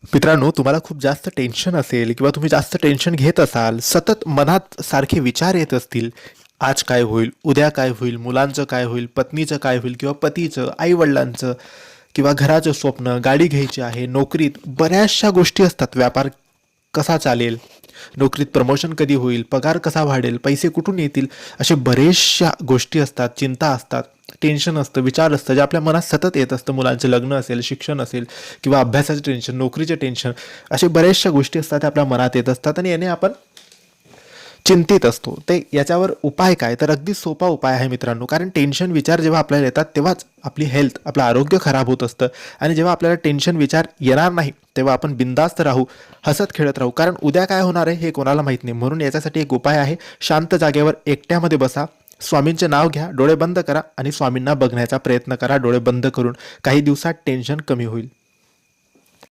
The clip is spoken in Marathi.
मित्रांनो, तुम्हाला खूप जास्त टेन्शन असेल किंवा तुम्ही जास्त टेन्शन घेत असाल, सतत मनात सारखे विचार येत असतील, आज काय होईल, उद्या काय होईल, मुलांचं काय होईल, पत्नीचं काय होईल किंवा पतीचं, आई-वडिलांचं किंवा घराचं स्वप्न, गाडी घ्यायची आहे, नोकरीत बऱ्याचशा गोष्टी असतात. व्यापार कसा चालेल, नोकरीत प्रमोशन कधी होईल, पगार कसा वाढेल, पैसे कुठून येतील, असे बरेचशा गोष्टी असतात, चिंता असतात, टेन्शन असतं, विचार असतं, जे आपल्या मनात सतत येत असतं. मुलांचं लग्न असेल, शिक्षण असेल किंवा अभ्यासाचं टेन्शन, नोकरीचे टेन्शन, असे बऱ्याचशा गोष्टी असतात त्या आपल्या मनात येत असतात आणि याने आपण चिंतित असतो. ते याच्यावर उपाय काय? तर अगदी सोपा उपाय आहे मित्रांनो. कारण टेन्शन विचार जेव्हा आपल्याला येतात तेव्हाच आपली हेल्थ, आपलं आरोग्य खराब होत असतं. आणि जेव्हा आपल्याला टेन्शन विचार येणार नाही तेव्हा आपण बिंदास्त राहू, हसत खेळत राहू. कारण उद्या काय होणार आहे हे कोणाला माहीत नाही. म्हणून याच्यासाठी एक उपाय आहे. शांत जागेवर एकट्यामध्ये बसा, स्वामींचे नाव घ्या, डोळे बंद करा आणि स्वामींना बघण्याचा प्रयत्न करा डोळे बंद करून. काही दिवसात टेन्शन कमी होईल.